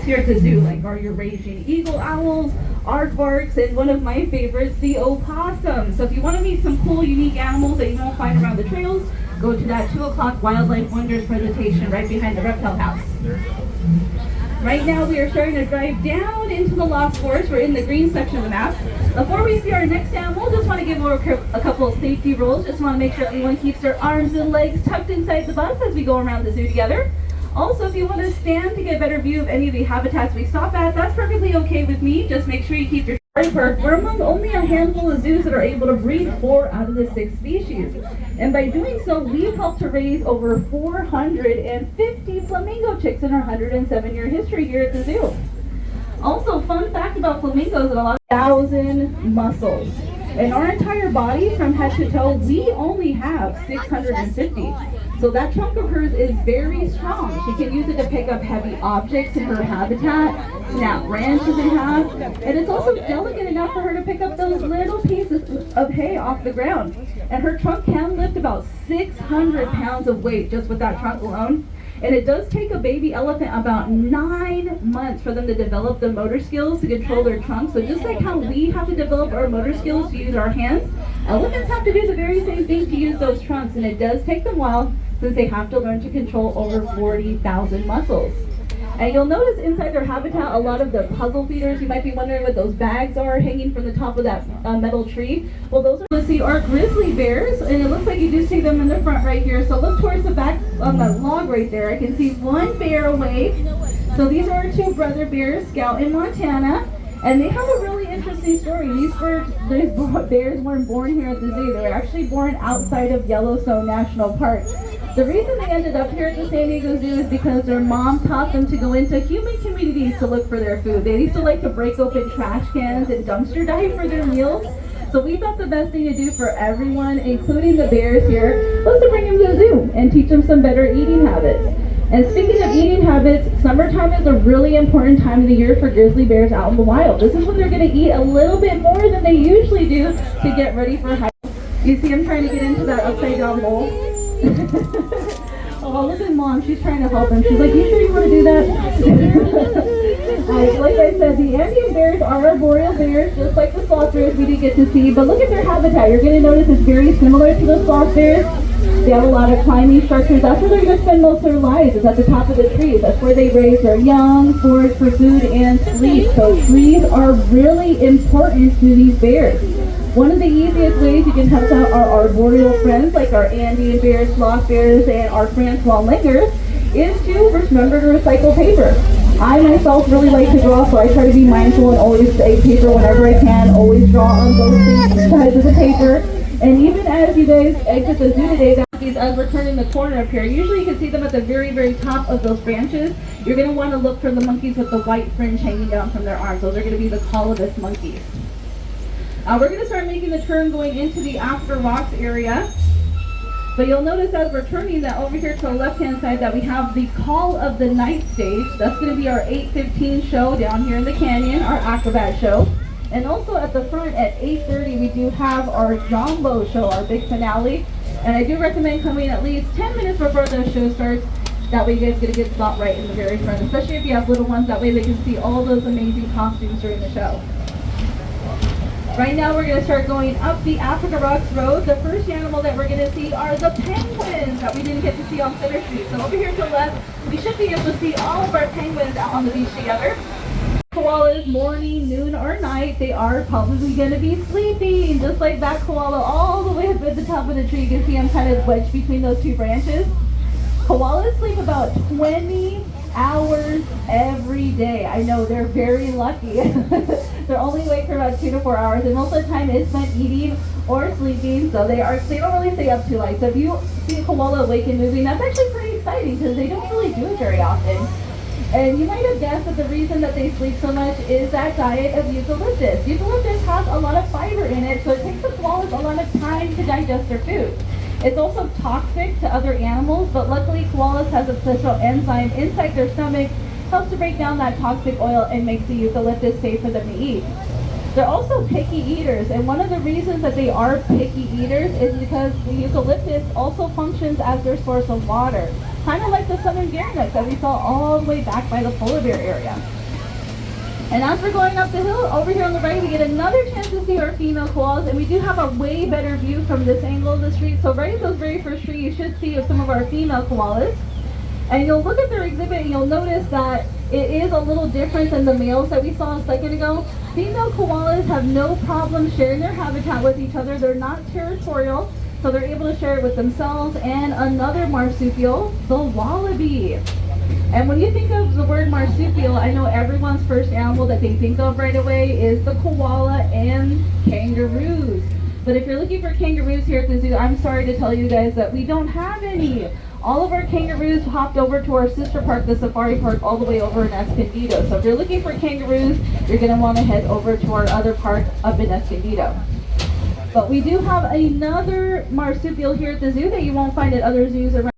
pets here at the zoo, like our Eurasian eagle owls, aardvarks, and one of my favorites, the opossum. So if you want to meet some cool, unique animals that you won't find around the trails, go to that 2 o'clock Wildlife Wonders presentation right behind the reptile house. Right now we are starting to drive down into the Lost Forest. We're in the green section of the map. Before we see our next animal, just want to give a couple of safety rules. Just want to make sure everyone keeps their arms and legs tucked inside the bus as we go around the zoo together. Also, if you want to stand to get a better view of any of the habitats we stop at, that's perfectly okay with me. Just make sure you keep your perk. We're among only a handful of zoos that are able to breed 4 out of the 6 species. And by doing so, we've helped to raise over 450 flamingo chicks in our 107-year history here at the zoo. Also, fun fact about flamingos, that a lot of 1,000 muscles. In our entire body, from head to toe, we only have 650. So that trunk of hers is very strong. She can use it to pick up heavy objects in her habitat, snap branches in half, and it's also delicate enough for her to pick up those little pieces of hay off the ground. And her trunk can lift about 600 pounds of weight just with that trunk alone. And it does take a baby elephant about 9 months for them to develop the motor skills to control their trunk. So just like how we have to develop our motor skills to use our hands, elephants have to do the very same thing to use those trunks. And it does take them a while, since they have to learn to control over 40,000 muscles. And you'll notice inside their habitat a lot of the puzzle feeders. You might be wondering what those bags are hanging from the top of that metal tree. Well, those are, let's see, are grizzly bears, and it looks like you do see them in the front right here. So look towards the back on that log right there. I can see one bear away. So these are our 2 brother bears, Scout in Montana. And they have a really interesting story. These bears weren't born here at the zoo. They were actually born outside of Yellowstone National Park. The reason they ended up here at the San Diego Zoo is because their mom taught them to go into human communities to look for their food. They used to like to break open trash cans and dumpster dive for their meals. So we thought the best thing to do for everyone, including the bears here, was to bring them to the zoo and teach them some better eating habits. And speaking of eating habits, summertime is a really important time of the year for grizzly bears out in the wild. This is when they're going to eat a little bit more than they usually do to get ready for hiking. You see them trying to get into that upside down bowl? Oh, look at Mom. She's trying to help him. She's like, you sure you want to do that? Like I said, the Andean bears are arboreal bears, just like the sloth bears we did get to see. But look at their habitat. You're going to notice it's very similar to the sloth bears. They have a lot of climbing structures. That's where they're going to spend most of their lives, is at the top of the trees. That's where they raise their young, forage for food, and sleep. So trees are really important to these bears. One of the easiest ways you can help out our arboreal friends, like our Andean bears, sloth bears, and our Francois lingers, is to remember to recycle paper. I myself really like to draw, so I try to be mindful and always save paper whenever I can. Always draw on both sides of the paper. And even as you guys exit the zoo today, as we're turning the corner up here, usually you can see them at the very, very top of those branches. You're going to want to look for the monkeys with the white fringe hanging down from their arms. Those are going to be the colobus monkeys. We're going to start making the turn going into the After Rocks area. But you'll notice as we're turning that over here to the left-hand side that we have the Call of the Night stage. That's going to be our 8:15 show down here in the canyon, our acrobat show. And also at the front at 8:30 we do have our Jumbo show, our big finale. And I do recommend coming at least 10 minutes before the show starts. That way you guys get a good spot right in the very front, especially if you have little ones. That way they can see all those amazing costumes during the show. Right now we're going to start going up the Africa Rocks Road. The first animal that we're going to see are the penguins that we didn't get to see on Center Street. So over here to the left, we should be able to see all of our penguins out on the beach together. Koalas, morning, noon, or night, they are probably going to be sleeping. Just like that koala all the way up at the top of the tree. You can see them kind of wedged between those 2 branches. Koalas sleep about 20 hours every day. I know, they're very lucky. They're only awake for about 2 to 4 hours, and most of the time is spent eating or sleeping, so they don't really stay up too late. So if you see a koala awake and moving, that's actually pretty exciting because they don't really do it very often. And you might have guessed that the reason that they sleep so much is that diet of eucalyptus. Eucalyptus has a lot of fiber in it, so it takes the koalas a lot of time to digest their food. It's also toxic to other animals, but luckily koalas has a special enzyme inside their stomach, helps to break down that toxic oil and makes the eucalyptus safe for them to eat. They're also picky eaters, and one of the reasons that they are picky eaters is because the eucalyptus also functions as their source of water. kind of like the southern gearneck that we saw all the way back by the polar bear area. And as we're going up the hill, over here on the right, we get another chance to see our female koalas, and we do have a way better view from this angle of the street. So right at those very first tree, you should see some of our female koalas. And you'll look at their exhibit and you'll notice that it is a little different than the males that we saw a second ago. Female koalas have no problem sharing their habitat with each other. They're not territorial, so they're able to share it with themselves and another marsupial, the wallaby. And when you think of the word marsupial, I know everyone's first animal that they think of right away is the koala and kangaroos. But if you're looking for kangaroos here at the zoo, I'm sorry to tell you guys that we don't have any. All of our kangaroos hopped over to our sister park, the safari park, all the way over in Escondido. So if you're looking for kangaroos, you're going to want to head over to our other park up in Escondido. But we do have another marsupial here at the zoo that you won't find at other zoos around.